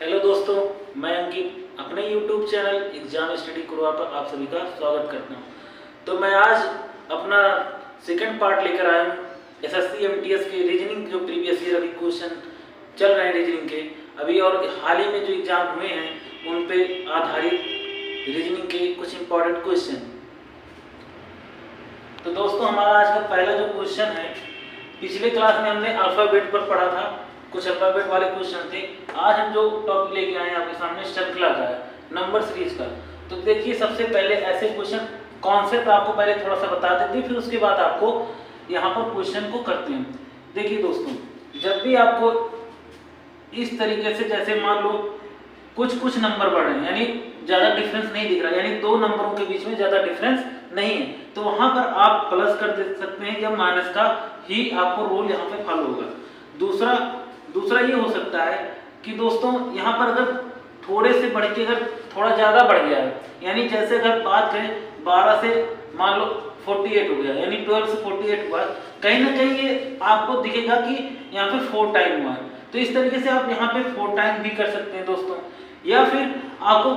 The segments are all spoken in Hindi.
हेलो दोस्तों, मैं अंकित अपने YouTube channel exam study Gurua पर आप सभी का स्वागत करता हूं। तो मैं आज अपना सेकंड पार्ट लेकर आया हूं एसएससी एमटीएस के रीजनिंग जो प्रीवियस ईयर अभी क्वेश्चन चल रहे हैं रीजनिंग के अभी और हाल ही में जो एग्जाम हुए हैं उन पे आधारित रीजनिंग के कुछ इंपॉर्टेंट क्वेश्चन। तो दोस्तों हमारा आज का पहला जो क्वेश्चन है, पिछले क्लास में हमने अल्फाबेट पर पढ़ा था, कुछ अल्फाबेट वाले क्वेश्चन थे। आज हम जो टॉपिक लेके आए हैं आपके सामने श्रृंखला का है, नंबर सीरीज का। तो देखिए सबसे पहले ऐसे क्वेश्चन कॉन्सेप्ट आपको पहले थोड़ा सा बता देते हैं, फिर उसके बाद आपको यहाँ पर क्वेश्चन को करते हैं। देखिए दोस्तों, जब भी आपको इस तरीके से जैसे मान लो कुछ नंबर बढ़ रहे हैं, यानी ज़्यादा डिफरेंस नहीं दिख रहा, यानी दो नंबरों के बीच में ज़्यादा डिफरेंस नहीं है, तो वहाँ पर आप प्लस कर दे सकते हैं या माइनस का ही आपको रूल यहाँ पे फॉलो होगा। दूसरा ये हो सकता है कि दोस्तों यहाँ पर अगर थोड़े से बढ़ के अगर थोड़ा ज़्यादा बढ़ गया है, यानी जैसे अगर बात करें 12 से मान लो 48 हो गया, यानी 12 से 48 हुआ, कहीं ना कहीं ये आपको दिखेगा कि यहाँ पे 4 टाइम हुआ है। तो इस तरीके से आप यहाँ पे 4 टाइम भी कर सकते हैं दोस्तों, या फिर आपको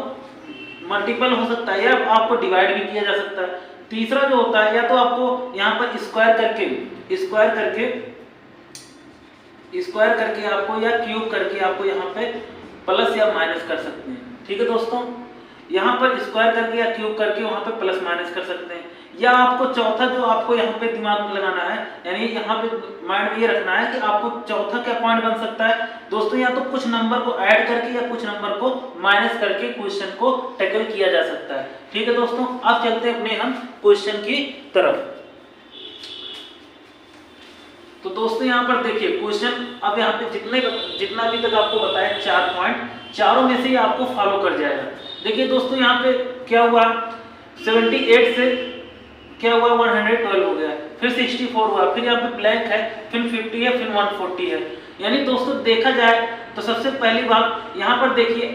मल्टीपल हो सकता है या आपको डिवाइड भी किया जा सकता है। तीसरा जो होता है, या तो आपको यहाँ पर स्क्वायर करके आपको या क्यूब करके आपको यहाँ पे प्लस या माइनस कर सकते हैं। ठीक है दोस्तों, यहाँ पर स्क्वायर करके या क्यूब करके वहाँ पे प्लस माइनस कर सकते हैं। या आपको चौथा जो आपको यहाँ पे दिमाग में लगाना है, यानी यहाँ पे माइंड में ये रखना है कि आपको चौथा क्या पॉइंट बन सकता है दोस्तों, या तो कुछ नंबर को ऐड करके या कुछ नंबर को माइनस करके क्वेश्चन को टैकल किया जा सकता है। ठीक है दोस्तों, अब चलते हैं अपने हम क्वेश्चन की तरफ। तो दोस्तों यहाँ पर देखिए क्वेश्चन, अब यहाँ पे जितना भी तक आपको बताया 4 पॉइंट, चारों में से ही आपको फॉलो कर जाएगा। देखिए दोस्तों यहाँ पे क्या हुआ, 78 से क्या हुआ 112 हो गया, फिर 64 हुआ, फिर यहाँ पे ब्लैंक है, फिर 50 है, फिर 140 है। यानी दोस्तों देखा जाए तो सबसे पहली बात यहाँ पर देखिए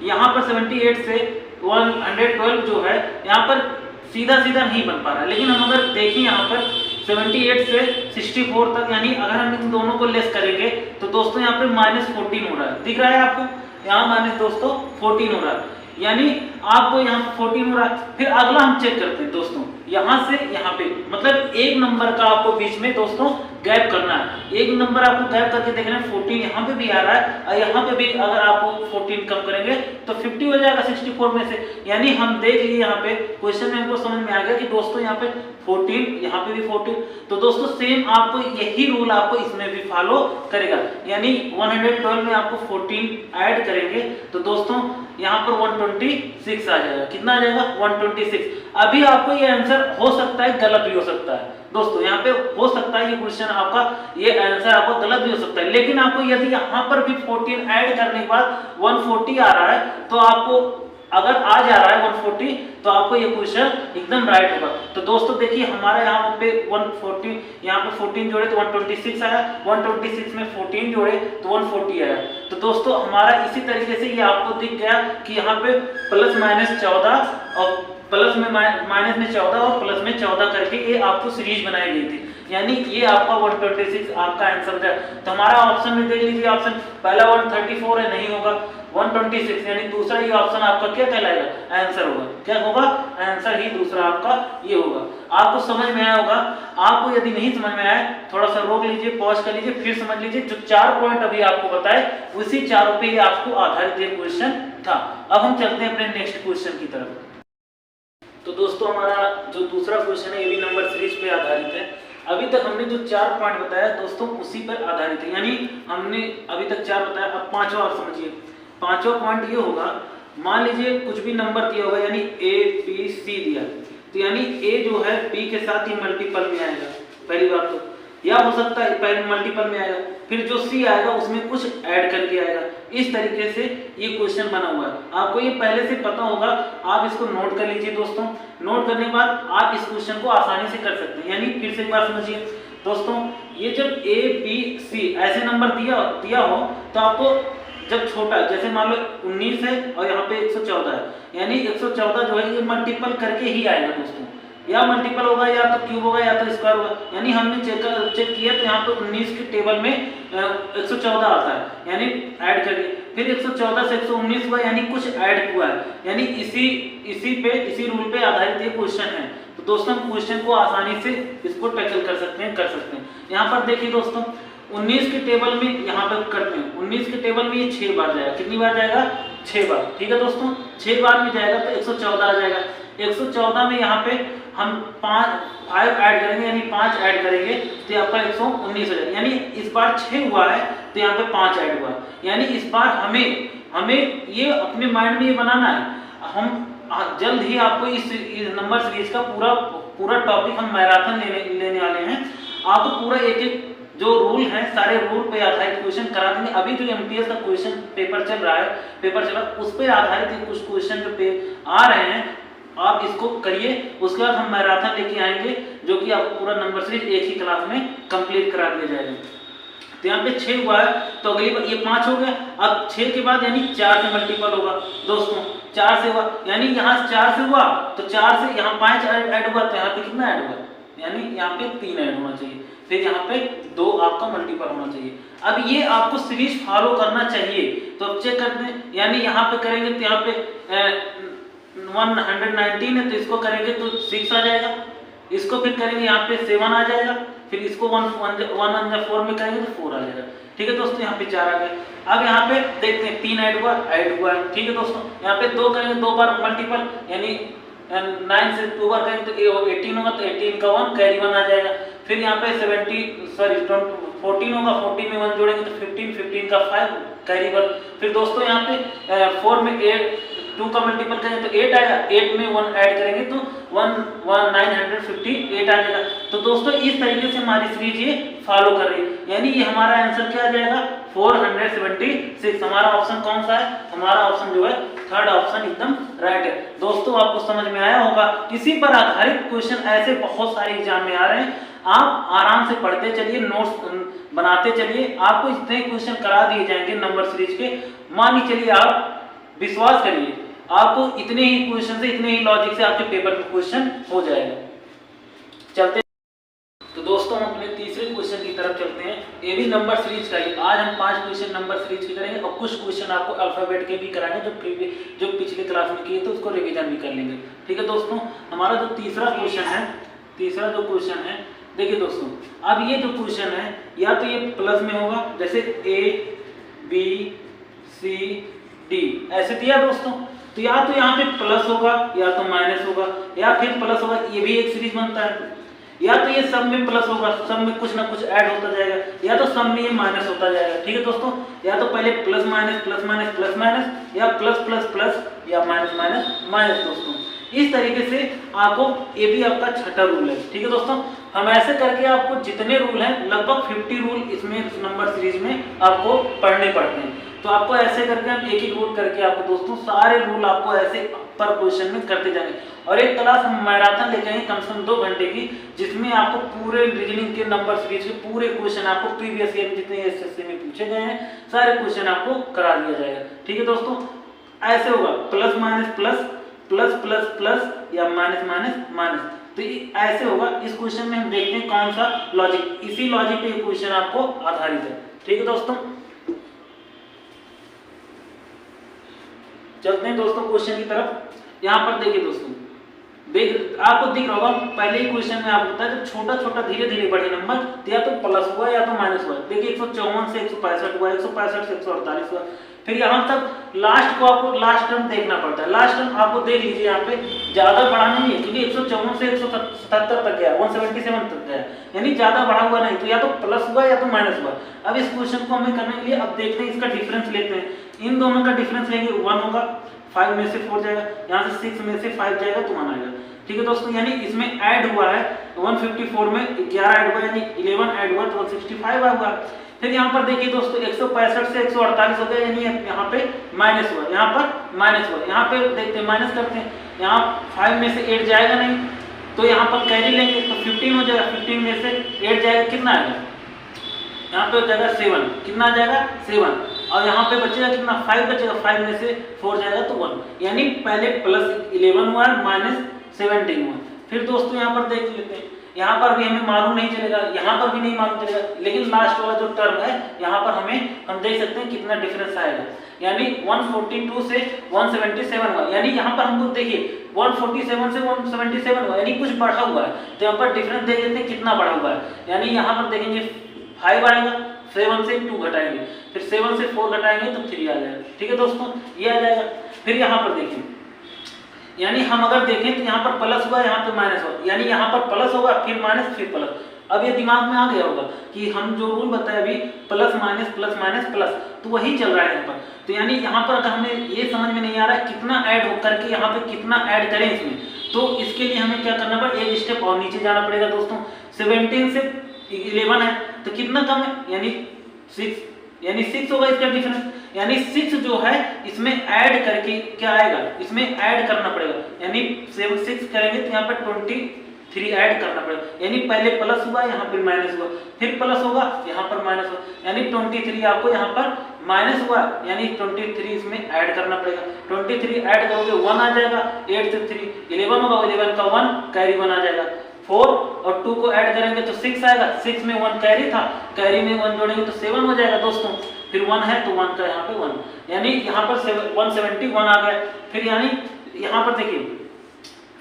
यहाँ पर 78 से 112 जो है यहाँ पर सीधा नहीं बन पा रहा है। लेकिन हम अगर देखें यहाँ पर 78 से 64 तक, यानी अगर हम इन दोनों को लेस करेंगे तो दोस्तों यहाँ पे -14 हो रहा है, दिख रहा है आपको, यहाँ माइनस दोस्तों 14 हो रहा है, यानी आपको यहाँ 14 हो रहा है। फिर अगला हम चेक करते हैं दोस्तों, यहाँ से यहाँ पे मतलब एक नंबर का आपको बीच में दोस्तों गैप करना है। एक नंबर आपको गैप करके देखना है, 14 यहाँ पे भी आ रहा है और यहाँ पे भी अगर आपको 14 कम करेंगे तो 50 हो जाएगा 64 में से। यानी हम देख लिए यहाँ पे क्वेश्चन में हमको समझ में आ गया कि दोस्तों यहाँ पे 14, यहाँ पे भी 14। तो दोस्तों सेम आपको यही रूल आपको इसमें भी फॉलो करेगा, यानी 112 में आपको 14 ऐड करेंगे तो दोस्तों यहाँ पर 126 आ जाएगा। कितना आ जाएगा 126। अभी आपको ये आंसर हो सकता है गलत भी हो सकता है दोस्तों, यहाँ पे हो सकता है ये क्वेश्चन आपका ये आंसर आपका गलत भी हो सकता है, लेकिन आपको यदि यहाँ पर भी 14 ऐड करने के बाद 140 आ रहा है, तो आपको अगर आ जा रहा है 140 तो आपको ये क्वेश्चन एकदम राइट होगा। तो दोस्तों देखिए हमारा यहाँ पे 140, यहाँ पे 14 जोड़े तो 126 आया, 126 में 14 जोड़े तो 140 आया। तो दोस्तों हमारा इसी तरीके से ये आपको दिख गया कि यहाँ पे प्लस माइनस 14 और प्लस में माइनस में 14 और प्लस में 14 करके ये आपको सीरीज बनाई गई थी, यानी ये आपका 126 आपका आंसर है। तो हमारा ऑप्शन में देख लीजिए, ऑप्शन पहला 134 है, नहीं होगा 126, यानी दूसरा ये ऑप्शन आपका क्या कहलाएगा, आंसर होगा। क्या होगा, आंसर ही दूसरा आपका ये होगा। आपको समझ में आया होगा। आपको यदि नहीं समझ में आया थोड़ा सा रोक लीजिए, पॉज कर लीजिए, फिर समझ लीजिए। जो 4 पॉइंट अभी आपको बताए उसी चारों पे आपको आधारित ये क्वेश्चन था। अब हम चलते हैं अपने नेक्स्ट क्वेश्चन की तरफ। तो दोस्तों हमारा जो दूसरा क्वेश्चन है ये भी नंबर सीरीज पे आधारित है। अभी तक हमने जो 4 पॉइंट बताया दोस्तों उसी पर आधारित है, यानी हमने अभी तक 4 बताया, अब 5वां आप समझिए। 5वां पॉइंट ये होगा, मान लीजिए कुछ भी नंबर दिया होगा, यानी A B C दिया, तो यानी A जो है B के साथ ही मल्टीपल में आएगा, पहली बात तो, या हो सकता है पहले मल्टीपल में आएगा, फिर जो C आएगा उसमें कुछ ऐड करके आएगा। इस तरीके से ये क्वेश्चन बना हुआ है, आपको ये पहले से पता होगा। आप इसको नोट कर लीजिए दोस्तों, नोट करने के बाद आप इस क्वेश्चन को आसानी से कर सकते हैं। यानी फिर से एक बार समझिए दोस्तों, ये जब A B C ऐसे नंबर दिया हो तो आपको जब छोटा, जैसे मान लो 19 है और यहाँ पे 114 है, यानी 114 जो है ये मल्टीपल करके ही आएगा दोस्तों, या मल्टीपल होगा या तो क्यूब होगा या तो स्क्वायर होगा। यानी हमने चेक किया तो यहाँ पे 19 के टेबल में 114 आता है, यानी ऐड करके फिर 114 से 119 हुआ, यानी कुछ ऐड हुआ है, यानी इसी रूल पे आधारित ये क्वेश्चन है। तो दोस्तों क्वेश्चन को आसानी से इसको टैकल कर सकते हैं। यहाँ पर देखिए दोस्तों 19 के टेबल में यहाँ पर करते हैं, 19 के टेबल में ये 6 बार जाएगा, कितनी बार जाएगा 6 बार, ठीक है दोस्तों 6 बार में जाएगा तो 114 आ जाएगा। 114 में यहाँ पे हम 5 ऐड करेंगे, यानी 5 ऐड करेंगे तो आपका 119 हो जाएगा, यानी इस बार 6 हुआ है तो यहाँ पे 5 ऐड हुआ, यानी इस बार हमें ये अपने माइंड में ये बनाना है। हम जल्द ही आपको इस नंबर सीरीज का पूरा टॉपिक हम मैराथन लेने वाले हैं। आपको पूरा एक जो रूल है सारे रूल पे आधारित क्वेश्चन करा देंगे। अभी जो एमटीएस का क्वेश्चन पेपर चला उस पे आधारित कुछ क्वेश्चन जो आ रहे हैं आप इसको करिए, उसके बाद हम मैराथन लेके आएंगे जो कि आपको पूरा नंबर सीरीज एक ही क्लास में कंप्लीट करा दिया जाएगा। तो यहाँ पे 6 हुआ है तो अगली बार ये 5 हो गया, अब 6 के बाद यानी 4 से मल्टीपल होगा दोस्तों, 4 से हुआ, यानी यहाँ 4 से हुआ तो 4 से यहाँ 5 ऐड हुआ तो यहाँ पे कितना ऐड हुआ, यानी यहाँ पे 3 ऐड होना चाहिए, फिर यहाँ पे 2 आपका मल्टीपल होना चाहिए। अब ये आपको सीरीज फॉलो करना चाहिए, तो अब चेक करते हैं, यानी यहाँ पे करेंगे तो यहाँ पे 119 है तो इसको करेंगे तो 6 आ जाएगा, इसको फिर करेंगे यहाँ पे 7 आ जाएगा, फिर इसको 1 4 में करेंगे तो 4 आ जाएगा, ठीक है दोस्तों यहाँ पे 4 आ गया। अब यहाँ पे देखते हैं 3 ऐड हुआ है, ठीक है दोस्तों यहाँ पे 2 करेंगे 2 बार मल्टीपल, यानी 9 से 2 बार करेंगे तो 18 होगा तो 18 का 1 कैरी 1 आ जाएगा, फिर यहाँ पे 14 होगा, 14 में 1 जोड़ेंगे तो 15 का 5 कैरी 1, फिर दोस्तों यहाँ पे 4 में 2 का मल्टीपल करेंगे तो 8 आएगा, 8 में 1 ऐड करेंगे तो 958 आ जाएगा। तो दोस्तों इस तरीके से हमारी सीरीज ये फॉलो कर रही है, यानी ये हमारा आंसर क्या आ जाएगा 476। हमारा ऑप्शन कौन सा है, हमारा ऑप्शन जो है 3rd ऑप्शन एकदम राइट है। दोस्तों आपको समझ में आया होगा, इसी पर आधारित क्वेश्चन ऐसे बहुत सारे एग्जाम में आ रहे हैं, आप आराम से पढ़ते चलिए, नोट्स बनाते चलिए, आपको इतने क्वेश्चन करा दिए जाएंगे नंबर सीरीज के, मान के चलिए आप विश्वास करिए आपको इतने ही क्वेश्चन से इतने ही लॉजिक से आपके पेपर में क्वेश्चन हो जाएगा। चलते तो दोस्तों हम अपने तीसरे क्वेश्चन की तरफ चलते हैं, ये भी नंबर सीरीज का ही। आज हम 5 क्वेश्चन नंबर सीरीज के करेंगे और कुछ क्वेश्चन आपको अल्फाबेट के भी कराएंगे जो पिछले क्लास में किए थे उसको रिवीजन भी कर लेंगे, ठीक है दोस्तों। हमारा जो तीसरा जो क्वेश्चन है देखिए दोस्तों, अब ये जो क्वेश्चन है या तो ये प्लस में होगा, जैसे ABCD ऐसे दिया दोस्तों, तो या तो यहाँ पे प्लस होगा या तो माइनस होगा या फिर प्लस होगा, ये भी एक सीरीज बनता है, या तो ये सब में प्लस होगा, सब में कुछ ना कुछ ऐड होता जाएगा, या तो सब में ये माइनस होता जाएगा, ठीक है दोस्तों। या तो पहले प्लस माइनस या प्लस प्लस प्लस या माइनस माइनस माइनस दोस्तों, इस तरीके से आपको ये भी आपका छठा रूल है, ठीक है दोस्तों। हम ऐसे करके आपको जितने रूल हैं लगभग 50 रूल इसमें नंबर सीरीज में आपको पढ़ने पड़ते हैं, तो आपको ऐसे करके हम एक रूल करके आपको दोस्तों सारे रूल आपको ऐसे पर क्वेश्चन में करते जाएंगे। और एक क्लास हम मैराथन ले जाएंगे कम से कम 2 घंटे की, जिसमें आपको पूरे रीजनिंग के नंबर सीरीज के पूरे क्वेश्चन आपको प्रीवियस ईयर जितने एसएससी में पूछे गए हैं सारे क्वेश्चन आपको करा दिया जाएगा, ठीक है दोस्तों। ऐसे होगा plus minus plus plus plus plus या माइनस माइनस माइनस, तो ऐसे होगा। इस क्वेश्चन में हम देखते हैं कौन सा लॉजिक, इसी लॉजिक पे क्वेश्चन आपको आधारित है, ठीक है दोस्तों। चलते हैं दोस्तों क्वेश्चन की तरफ। यहाँ पर देखिए दोस्तों, आपको दिख रहा होगा पहले ही क्वेश्चन में आपको बताया जब छोटा छोटा धीरे धीरे बढ़े नंबर तो या तो प्लस हुआ या तो माइनस हुआ। देखिए 154 से 165 हुआ, 165 से 148 हुआ, फिर यहाँ तक लास्ट को आपको लास्ट टर्म देखना पड़ता है। लास्ट टर्म आपको देख लीजिए, यहाँ पे ज्यादा बढ़ा नहीं है क्योंकि 154 से 177 तक गया, 177 तक गया, यानी ज्यादा बढ़ा हुआ नहीं, तो या तो प्लस हुआ या तो माइनस हुआ। अब इस क्वेश्चन को हमें करने के लिए अब देखते हैं इसका डिफरेंस लेते हैं, इन दोनों का डिफरेंस लेंगे 1 होगा, 5 में से 4 जाएगा, यहाँ से 6 में से 5 जाएगा तो 1 आएगा, ठीक है दोस्तों। यानी इसमें ऐड हुआ है 154 में 11 ऐड हुआ, यानी 11 ऐड हुआ तो 165 हुआ। फिर यहाँ पर देखिए दोस्तों 165 से 148 हो गया, यानी यहाँ पे माइनस हुआ, यहाँ पर माइनस हुआ, यहाँ पे देखते हैं माइनस करते हैं, यहाँ 5 में से 8 जाएगा नहीं तो यहाँ पर कैरी लेंगे तो 15 हो जाएगा, 15 में से 8 जाएगा कितना आएगा, यहाँ पे हो जाएगा 7, कितना आ जाएगा 7, और यहाँ पे बचेगा कितना 5 बचेगा, 5 में से 4 जाएगा तो 1, यानी पहले प्लस 11 हुआ माइनस 17 हुआ। फिर दोस्तों यहाँ पर देख लेते हैं, यहाँ पर भी हमें मालूम नहीं चलेगा, यहाँ पर भी नहीं मालूम चलेगा, लेकिन लास्ट वाला जो टर्म है यहाँ पर हम देख सकते हैं कितना डिफरेंस आएगा, यानी 142 से 177 हुआ, यानी यहाँ पर हमको देखिए 147 से 177 हुआ, यानी कुछ बढ़ा हुआ है। तो यहाँ पर डिफरेंस देख लेते हैं कितना बढ़ा हुआ है, यानी यहाँ पर देखेंगे 5 आएगा, 7 से 2 घटाएंगे, फिर 7 से 4 घटाएंगे तो 3 आ जाएगा। ठीक है दोस्तों, ये आ जाएगा। फिर यहाँ पर देखिए, यानी हम अगर देखें तो यहाँ पर प्लस हुआ, यहाँ पर माइनस हुआ, यानी यहाँ पर प्लस होगा फिर माइनस फिर प्लस। अब ये दिमाग में आ गया होगा कि हम जो रूल बताए अभी plus minus plus minus plus, तो वही चल रहा है यहाँ पर। तो यानी यहाँ पर अगर हमें ये समझ में नहीं आ रहा है कितना ऐड हो करके यहाँ पे कितना ऐड करें इसमें, तो इसके लिए हमें क्या करना पड़ेगा, एक स्टेप और नीचे जाना पड़ेगा दोस्तों। 17 से 11 है तो कितना कम है, यानी 6, यानी 6 होगा इसका डिफरेंस, यानी 6 जो है इसमें ऐड करके क्या आएगा, इसमें ऐड करना पड़ेगा, यानी 6 करेंगे तो यहाँ पर 23 ऐड करना पड़ेगा, यानी पहले प्लस हुआ यहाँ पर माइनस हुआ, फिर प्लस होगा यहाँ पर माइनस हुआ, यानी 23 आपको यहाँ पर माइनस हुआ, यानी 23 इसमें ऐड करना पड़ेगा। 23 ऐड करोगे 1 आ जाएगा, 8 से 3 11 होगा, 11 का 1 कैरी 1 आ जाएगा। 4 और 2 को ऐड करेंगे तो 6 आएगा, 6 में 1 कैरी था, कैरी में 1 जोड़ेंगे तो 7 हो जाएगा दोस्तों। फिर 1 है तो 1 का यहाँ पे 1, यानी यहाँ पर 171 आ गया। फिर यानी यहाँ पर देखिए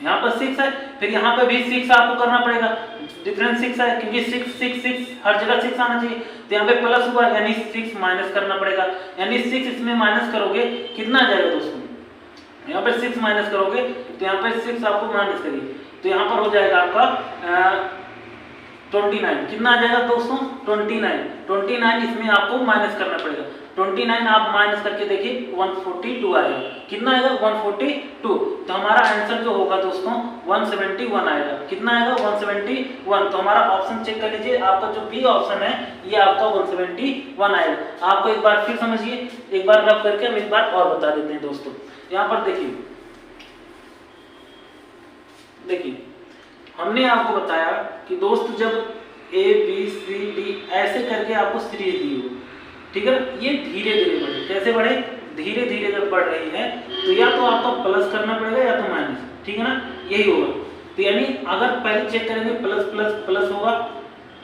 यहाँ पर 6 है, फिर यहाँ पे भी 6 आपको करना पड़ेगा, डिफरेंस 6 है क्योंकि 6 हर जगह 6 आना चाहिए। तो यहाँ पे प्लस हुआ यानी 6 माइनस करना पड़ेगा, यानी 6 इसमें माइनस करोगे कितना आ जाएगा दोस्तों, यहाँ पे 6 माइनस करोगे तो यहाँ पे 6 आपको माइनस करिए तो यहाँ पर हो जाएगा आपका 29, कितना आ जाएगा दोस्तों 29 इसमें आपको माइनस करना पड़ेगा। 29 आप माइनस करके देखिए 142 आएगा, कितना आएगा 142, तो हमारा आंसर जो होगा दोस्तों 171 आएगा। कितना आएगा 171, तो हमारा ऑप्शन चेक कर लीजिए, आपका जो बी ऑप्शन है ये आपका 171 आएगा। आपको एक बार फिर समझिए, एक बार रब करके हम एक बार और बता देते हैं दोस्तों। यहाँ पर देखिए हमने आपको बताया कि दोस्त जब A B C D ऐसे करके आपको सीरीज दी हो, ठीक है, ये धीरे धीरे बढ़े, कैसे बढ़े, धीरे धीरे जब बढ़ रही है तो या तो आपको प्लस करना पड़ेगा या तो माइनस, ठीक है ना, यही होगा। तो यानी अगर पहले चेक करेंगे प्लस प्लस प्लस होगा,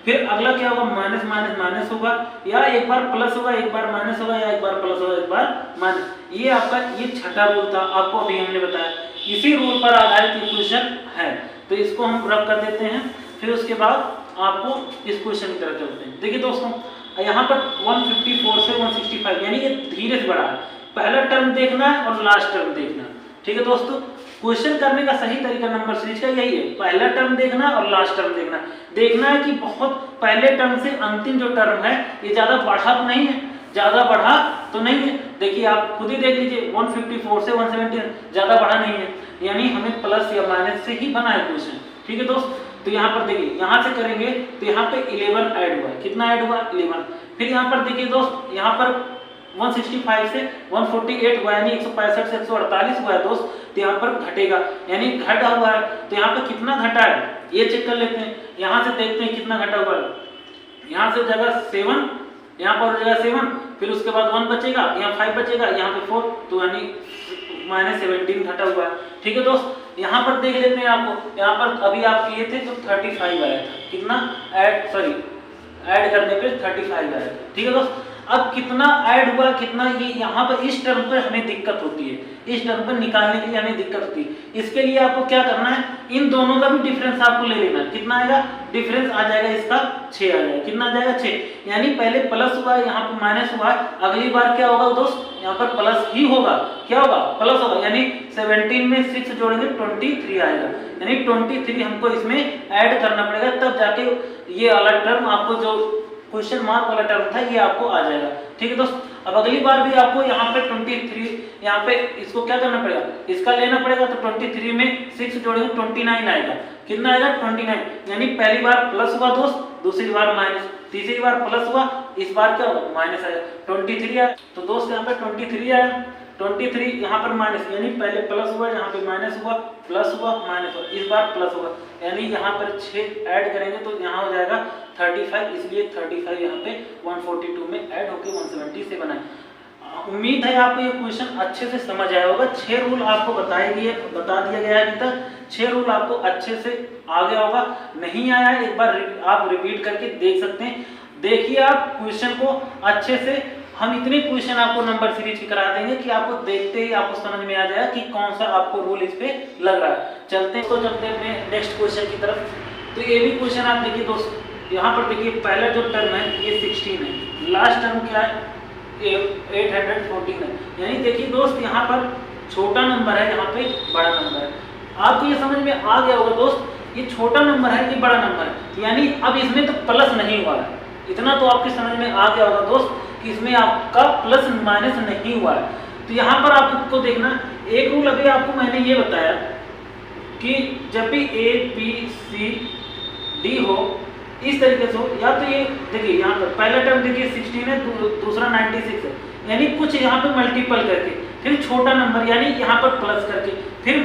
फिर अगला क्या होगा माइनस माइनस माइनस होगा, या एक बार प्लस होगा एक बार माइनस होगा, या एक बार प्लस होगा एक बार माइनस। ये आपका ये छठा रूल था, आपको अभी हमने बताया, इसी रूल पर आधारित इक्वेशन है। तो इसको हम रब कर देते हैं, फिर उसके बाद आपको इस क्वेश्चन की तरफ चलते हैं। देखिए दोस्तों यहाँ पर 154 से 165, यानी ये धीरे से बढ़ा है, पहला टर्म देखना है और लास्ट टर्म देखना है, ठीक है दोस्तों। क्वेश्चन करने का सही तरीका नंबर सीरीज का यही है, पहला टर्म देखना और लास्ट टर्म देखना है कि बहुत पहले टर्म से अंतिम जो टर्म है ये ज्यादा बढ़ा तो नहीं है, ज्यादा बढ़ा तो नहीं है। देखिए आप खुद ही देख लीजिए 154 से 170 ज्यादा बढ़ा नहीं है, यानी हमें प्लस या माइनस से ही बना है क्वेश्चन, ठीक है दोस्त। तो यहाँ पर देखिए यहाँ से करेंगे तो यहाँ पे 11 ऐड हुआ है, कितना ऐड हुआ 11। फिर यहाँ पर देखिए दोस्त यहाँ पर 165 से 148 हुआ, यानी 165 से 148 हुआ है दोस्त, तो यहाँ पर घटेगा, यानी घटा हुआ है। तो यहाँ पर कितना घटा है ये चेक कर लेते हैं, यहाँ से देखते हैं कितना घटा हुआ है। यहाँ से जगह 7, यहाँ पर हो जाएगा 7, फिर उसके बाद 1 बचेगा, यहाँ 5 बचेगा, यहाँ पे 4, तो यानी -17 घटा हुआ है, ठीक है दोस्त। यहाँ पर देख लेते हैं, आपको यहाँ पर अभी आप किए थे तो 35 आया था, कितना ऐड करने पे 35 आया था, ठीक है दोस्त। अब कितना ऐड हुआ कितना, ये यहाँ पर इस टर्म पर हमें दिक्कत होती है, इस टर्म पर निकालने के लिए हमें दिक्कत होती है। इसके लिए आपको क्या करना है, इन दोनों का भी डिफरेंस आपको ले लेना है। कितना आएगा डिफरेंस आ जाएगा इसका 6 आ जाएगा, कितना आ जाएगा 6, यानी पहले प्लस हुआ यहाँ पर माइनस हुआ, अगली बार क्या होगा दोस्त यहाँ पर प्लस ही होगा, क्या होगा प्लस होगा, यानी 17 में 6 जोड़ेंगे 23 आएगा, यानी 23 हमको इसमें ऐड करना पड़ेगा, तब जाके ये वाला टर्म आपको जो क्वेश्चन मार्क वाला टर्म था ये आपको आ जाएगा, ठीक है दोस्त। अब अगली बार भी आपको यहाँ पे 23 यहाँ पे इसको क्या करना पड़ेगा, इसका लेना पड़ेगा, तो 23 में 6 जोड़ेंगे 29 आएगा, कितना आएगा 29, यानी पहली बार प्लस हुआ दोस्त, दूसरी बार माइनस, तीसरी बार प्लस हुआ, इस बार क्या होगा माइनस आएगा, 23 आया। तो दोस्त यहाँ पे 23 आया, 23 यहाँ पर माइनस, यानी पहले प्लस हुआ यहाँ पे माइनस हुआ, प्लस हुआ माइनस हुआ, इस बार प्लस होगा, यानी यहाँ पर 6 ऐड करेंगे तो यहाँ हो जाएगा 35, इसलिए 35 यहाँ पे 142 में ऐड होके 170 से बना है। उम्मीद है आपको ये क्वेश्चन अच्छे से समझ आया होगा। 6 रूल आपको बता दिया गया है अभी तक, 6 रूल आपको अच्छे से आ गया होगा। नहीं आया एक बार आप रिपीट करके देख सकते हैं। देखिए आप क्वेश्चन को अच्छे से, हम इतने क्वेश्चन आपको नंबर सीरीज की करा देंगे कि आपको देखते ही आपको समझ में आ जाएगा कि कौन सा आपको रूल इस पे लग रहा है। चलते हैं अपने नेक्स्ट क्वेश्चन की तरफ। तो ये भी क्वेश्चन आप देखिए दोस्तों, यहाँ पर देखिए पहला जो टर्म है ये 16 है, लास्ट टर्म क्या है 814 है। यानी देखिए दोस्त यहाँ पर छोटा नंबर है, यहाँ पे बड़ा नंबर है। आपको ये समझ में आ गया होगा दोस्त, ये छोटा नंबर है ये बड़ा नंबर है, यानी अब इसमें तो प्लस नहीं हुआ है। इतना तो आपके समझ में आ गया होगा दोस्त कि इसमें आपका प्लस माइनस नहीं हुआ है। तो यहाँ पर आपको देखना एक रूल अभी आपको मैंने ये बताया कि जब भी A B C D हो इस तरीके से हो, या तो ये देखिए यहाँ पर पहला टर्म देखिए 16 है, दूसरा 96 है, यानी कुछ यहाँ पे मल्टीपल करके, फिर छोटा नंबर यानी यहाँ पर प्लस करके, फिर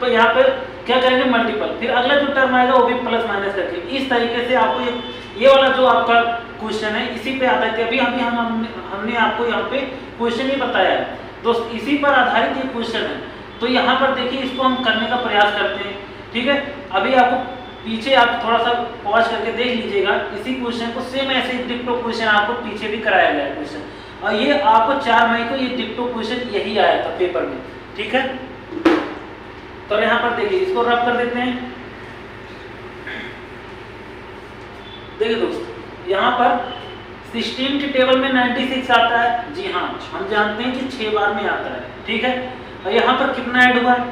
यहाँ पर क्या करेंगे मल्टीपल, फिर अगला जो टर्म आएगा वो भी प्लस माइनस करके। इस तरीके से आपको ये वाला जो आपका क्वेश्चन है इसी पे आधारित है। अभी हमने आपको यहाँ पे क्वेश्चन ही बताया है दोस्त, इसी पर आधारित ये क्वेश्चन है। तो यहाँ पर देखिए इसको हम करने का प्रयास करते हैं, ठीक है। अभी आपको पीछे आप थोड़ा सा पॉज करके देख लीजिएगा, इसी क्वेश्चन को सेम ऐसे डिक्टो क्वेश्चन आपको पीछे भी कराया गया है क्वेश्चन, और ये आपको 4 मई को ये डिक्टो क्वेश्चन यही आया था पेपर में, ठीक है। तो यहाँ पर देखिए इसको रब कर देते हैं। देखिए दोस्त यहाँ पर 16 के टेबल में 96 आता है, जी हाँ हम जानते हैं कि 6 बार में आता है, ठीक है। और यहाँ पर कितना ऐड हुआ है,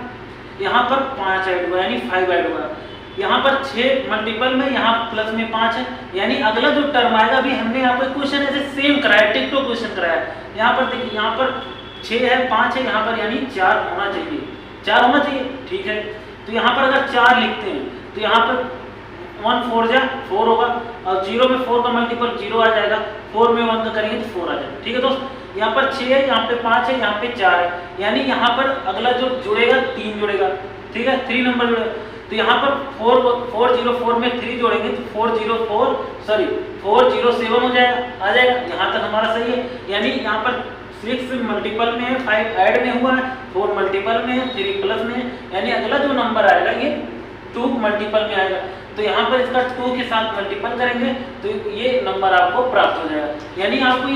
यहाँ पर 5 ऐड हुआ यानी 5 ऐड हुआ। यहाँ पर 6 मल्टीपल में, यहाँ प्लस में 5 है, यानी अगला जो टर्म आएगा, अभी हमने यहाँ पर क्वेश्चन ऐसे सेम कराया, टिक क्वेश्चन कराया। यहाँ पर देखिए यहाँ पर 6 है 5 है, यहाँ पर यानी 4 होना चाहिए, 4 होना चाहिए, ठीक है। तो यहाँ पर अगर 4 लिखते हैं तो यहाँ पर 1 4 जा 4 होगा, और 0 में 4 का मल्टीपल 0 आ जाएगा, 4 में 1 का करेंगे तो 4 आ जाएगा, ठीक है दोस्त। यहाँ पर 6 है, यहाँ पे 5 है, यहाँ पे 4 है, यानी यहाँ पर अगला जो जुड़ेगा 3 जुड़ेगा, ठीक है, 3 नंबर जुड़ेगा। तो यहाँ पर 404 में 3 जोड़ेंगे तो 407 हो जाएगा, आ जाएगा। यहाँ तक हमारा सही है, यानी यहाँ पर 6 मल्टीपल में है, 5 ऐड में हुआ है, 4 मल्टीपल में है, 3 प्लस में है, यानी अगला जो नंबर आएगा ये 2 मल्टीपल में आएगा। तो यहाँ पर इसका 2 के साथ मल्टीपल करेंगे तो ये नंबर आपको प्राप्त हो जाएगा। यानी आपको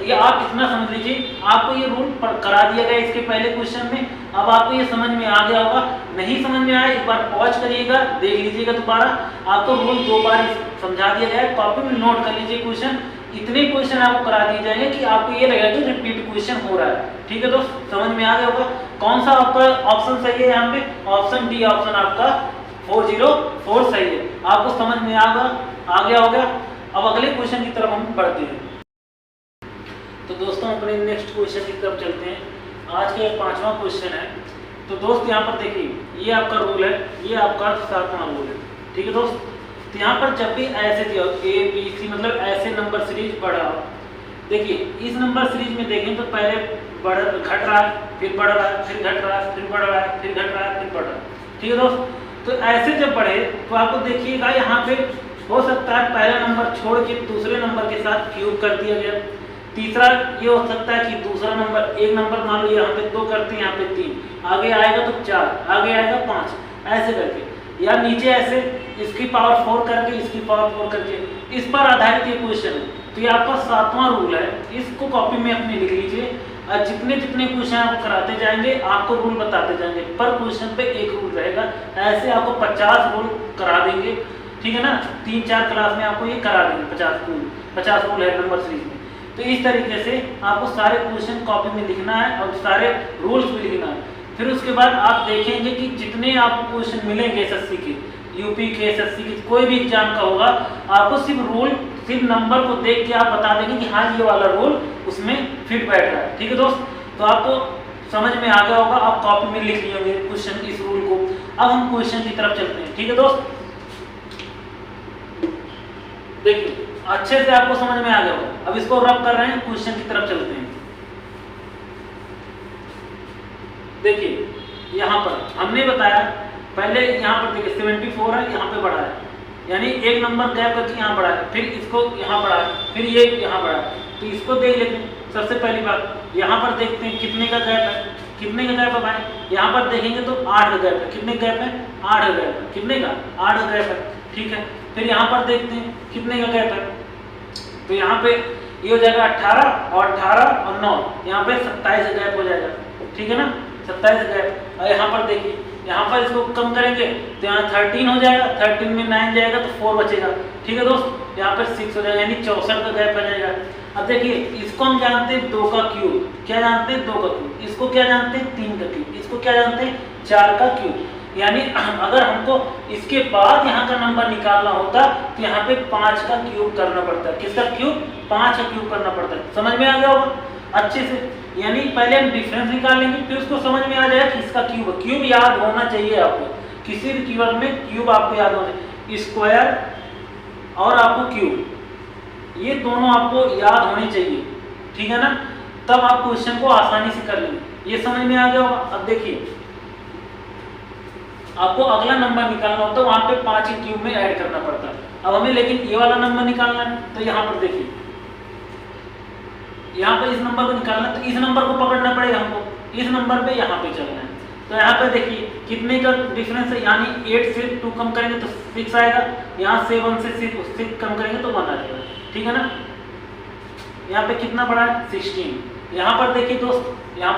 ये आप इतना समझ लीजिए, आपको ये रूल करा दिया गया इसके पहले क्वेश्चन में। अब आपको ये समझ में आ गया होगा, नहीं समझ में आया एक बार पॉज करिएगा, देख लीजिएगा दोबारा, आपको रूल 2 बार समझा दिया गया है, कॉपी में नोट कर लीजिए क्वेश्चन। इतने क्वेश्चन आपको करा दिए जाएंगे कि आपको ये लगेगा कि रिपीट क्वेश्चन हो रहा है, ठीक है दोस्त। समझ में आ गया होगा कौन सा आपका ऑप्शन सही है, यहाँ पे ऑप्शन डी ऑप्शन आपका 404 सही है। आपको समझ में आ गया होगा। अब अगले क्वेश्चन की तरफ हम बढ़ते हैं। तो दोस्तों अपने नेक्स्ट क्वेश्चन की तरफ चलते हैं। आज का 5वां क्वेश्चन है। तो दोस्त यहाँ पर देखिए ये आपका रूल है, ये आपका 7वां रूल है, ठीक है दोस्त। तो यहाँ पर जब भी ऐसे दिया A B C मतलब ऐसे नंबर सीरीज बढ़ा, देखिए इस नंबर सीरीज में देखें तो पहले घट रहा है, फिर बढ़ रहा है, फिर घट रहा है, फिर बढ़ रहा है, फिर घट रहा है, फिर बढ़ रहा है, ठीक है दोस्त। तो ऐसे जब बढ़े तो आपको देखिएगा यहाँ पे हो सकता है पहला नंबर छोड़ के दूसरे नंबर के साथ क्यूब कर दिया गया। तीसरा ये हो सकता है कि दूसरा नंबर, एक नंबर मान लो यहाँ पे 2 करते हैं, यहाँ पे 3, आगे आएगा तो 4, आगे आएगा 5, ऐसे करके, या नीचे ऐसे इसकी पावर 4 करके, इसकी पावर 4 करके, इस पर आधारित ये क्वेश्चन है। तो ये आपका 7वां रूल है, इसको कॉपी में अपनी लिख लीजिए। और जितने क्वेश्चन आपको कराते जाएंगे आपको रूल बताते जाएंगे, पर क्वेश्चन पे एक रूल रहेगा। ऐसे आपको 50 रूल करा देंगे, ठीक है ना, 3-4 क्लास में आपको ये करा देंगे 50 रूल है नंबर सीरीज में। तो इस तरीके से आपको सारे क्वेश्चन कॉपी में लिखना है और सारे रूल्स भी लिखना है। फिर उसके बाद आप देखेंगे कि जितने आपको क्वेश्चन मिलेंगे एसएससी के, यूपी के, एसएससी के, कोई भी एग्जाम का होगा, आपको सिर्फ नंबर को देख के आप बता देंगे कि हाँ ये वाला रूल उसमें फिट बैठ रहा है, ठीक है दोस्त। तो आपको समझ में आ गया होगा, आप कॉपी में लिख लिए होंगे क्वेश्चन इस रूल को। अब हम क्वेश्चन की तरफ चलते हैं, ठीक है दोस्त। देखिए अच्छे से आपको समझ में आ गया होगा। अब इसको रब कर रहे हैं, क्वेश्चन की तरफ चलते हैं। देखिए यहाँ पर हमने बताया पहले, यहाँ पर देखिए 74 है, यहाँ पे बढ़ा है, यानी एक नंबर गैप करके यहाँ बढ़ा है, फिर इसको यहाँ बढ़ा है, फिर ये यहाँ बढ़ा है। तो इसको देख लेते हैं। सबसे पहली बात यहाँ पर देखते हैं कितने का गैप है, कितने का गैप है भाई? यहाँ पर देखेंगे तो 8 का गैप है। कितने गैप है? 8 का गैप है। कितने का? 8 का गैप है। ठीक है, फिर यहाँ पर देखते हैं कितने का गैप है। तो यहाँ पे ये हो जाएगा 18 और 9, यहाँ पे 27 का गैप हो जाएगा। ठीक है ना, 27 का गैप। और यहाँ पर देखिए, यहाँ पर इसको कम करेंगे तो यहाँ 13 हो जाएगा, 13 में 9 जाएगा तो 4 बचेगा। ठीक है दोस्त, यहाँ पर 6 हो जाएगा, यानी 64 का गैप आ जाएगा। अब देखिए, इसको हम जानते हैं 2 का क्यूब। क्या जानते हैं? 2 का क्यूब। इसको क्या जानते हैं? 3 का क्यूब। इसको क्या जानते हैं? 4 का क्यूब। यानी अगर हमको इसके बाद यहाँ का नंबर निकालना होता तो यहाँ पे 5 का क्यूब करना पड़ता है। किसका क्यूब? 5 का क्यूब करना पड़ता है। समझ में आ गया होगा अच्छे से? यानी पहले हम डिफरेंस निकाल लेंगे, फिर उसको समझ में आ जाएगा कि इसका क्यूब है। क्यूब याद होना चाहिए आपको, किसी भी कीवर्ड में क्यूब आपको याद होना चाहिए। स्क्वायर और आपको क्यूब, ये दोनों आपको याद होने चाहिए। ठीक है ना, तब आप क्वेश्चन को आसानी से कर लेंगे। ये समझ में आ गया होगा। अब देखिए, आपको अगला नंबर निकालना होता है, वहां पे 5 के क्यूब में ऐड करना पड़ता है। अब हमें लेकिन ये वाला नंबर निकालना है, तो यहाँ पर देखिए, यहाँ पे इस नंबर को निकालना है, तो इस नंबर को पकड़ना पड़ेगा हमको। इस नंबर पे यहाँ पे चलना है। तो यहाँ पे देखिए कितने का डिफरेंस है, यानी 8 से 2 कम करेंगे तो 6 आएगा। यहाँ 7 से 6 कम करेंगे तो 1 आ जाएगा। ठीक है ना, यहाँ पे कितना पड़ा है? 16। यहाँ पर देखिए दोस्त, यहाँ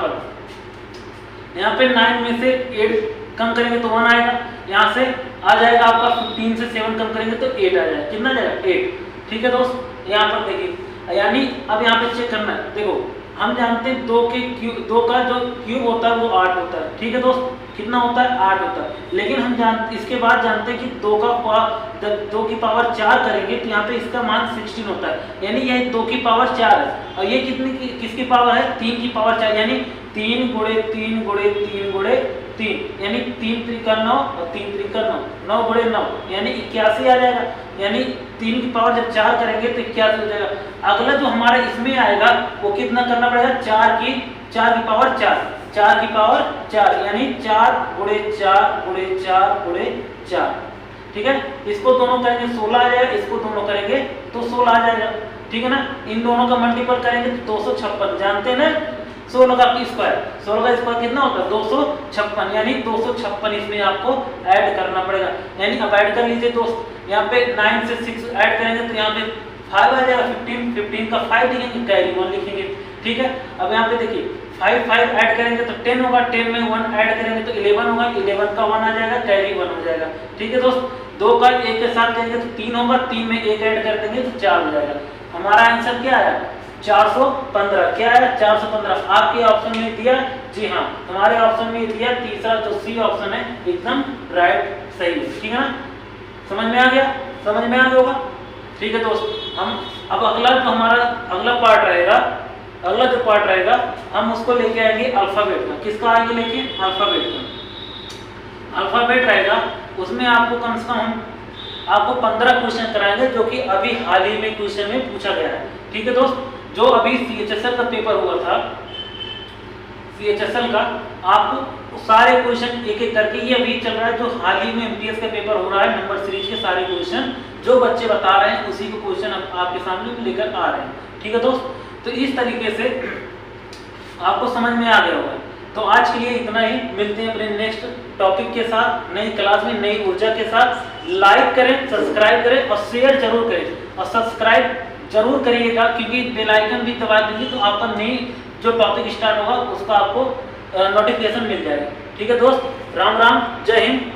पे 9 में से 8 कम करेंगे तो 1 आएगा। यहाँ से आ जाएगा आपका 15 से 7 कम करेंगे तो 8 आ जाएगा। कितना जाएगा? 8। ठीक है दोस्त, यहाँ पर देखिए, यानी अब यहाँ पे चेक करना है। देखो, हम जानते हैं 2 का जो क्यूब होता है वो 8 होता है। ठीक है दोस्त, कितना होता है? 8 होता है। लेकिन हम इसके बाद जानते हैं कि 2 की पावर 4 करेंगे तो यहाँ पे इसका मान 16 होता है। यानी यह 2 की पावर 4 है, और ये किसकी पावर है? 3 की पावर 4, यानी 3 गुणे 3 गुणे 3 गुणे 3, यानी 3 त्रिका 9 और 3 त्रिका 9, 9 गुणे 9 यानी 81 आ जाएगा। यानी 3 की पावर जब 4 करेंगे तो 81 हो जाएगा। अगला जो हमारा इसमें आएगा वो कितना करना पड़ेगा? 4 की पावर 4, 4 की पावर 4, यानी 4 गुणे 4 गुणे 4 गुणे 4। ठीक है, इसको दोनों करेंगे 16 आ जाएगा, इसको दोनों करेंगे तो 16 आ जाएगा। ठीक है ना, इन दोनों का मल्टीपल करेंगे तो 256। जानते हैं ना, 16 का स्क्वायर, 16 का स्क्वायर कितना होता है? 256, यानी 256 इसमें आपको ऐड करना पड़ेगा। यानी अब ऐड कर लीजिए दोस्त, यहाँ पे 9 से 6 ऐड करेंगे तो यहाँ पे 5 आ जाएगा। 15 का 5 लिखेंगे, कैरी 1 लिखेंगे। ठीक है, अब यहाँ पे देखिए 5 ऐड करेंगे तो 10 होगा, 10 में 1 ऐड करेंगे तो 11 होगा, 11 का 1 आ जाएगा, कैरी 1 हो जाएगा। ठीक है दोस्त, 2 का 1 के साथ देंगे तो 3 होगा, 3 में 1 ऐड कर देंगे तो 4 हो जाएगा। हमारा आंसर क्या आया? 415। क्या है? 415। आपके ऑप्शन में दिया? जी हाँ, हमारे ऑप्शन में दिया तीसरा जो सी ऑप्शन है, एकदम राइट, सही है। ठीक है ना, समझ में आ गया? समझ में आ गया होगा। ठीक है दोस्त, हम अब अगला जो हमारा अगला पार्ट रहेगा, हम उसको लेके आएंगे अल्फाबेट का। किसका आएंगे लेके? अल्फाबेट का। अल्फाबेट रहेगा, उसमें आपको कम से कम आपको 15 क्वेश्चन कराएंगे, जो कि अभी हाल ही में क्वेश्चन में पूछा गया है। ठीक है दोस्त, जो अभी CHSL का पेपर हुआ था, CHSL का, आपको सारे क्वेश्चन एक एक करके, ये अभी चल रहा है जो हाल ही में MTS का पेपर हो रहा है, नंबर सीरीज के सारे क्वेश्चन जो बच्चे बता रहे हैं उसी को क्वेश्चन आपके सामने लेकर आ रहे हैं। ठीक है दोस्त, तो इस तरीके से आपको समझ में आ गया होगा। तो आज के लिए इतना ही, मिलते हैं अपने नेक्स्ट टॉपिक के साथ, नई क्लास में नई ऊर्जा के साथ। लाइक करें, सब्सक्राइब करें और शेयर जरूर करें, और सब्सक्राइब जरूर करिएगा, क्योंकि बेल आइकन भी दबा दीजिए तो आपका नई जो टॉपिक स्टार्ट होगा उसका आपको नोटिफिकेशन मिल जाएगा। ठीक है दोस्त, राम राम, जय हिंद।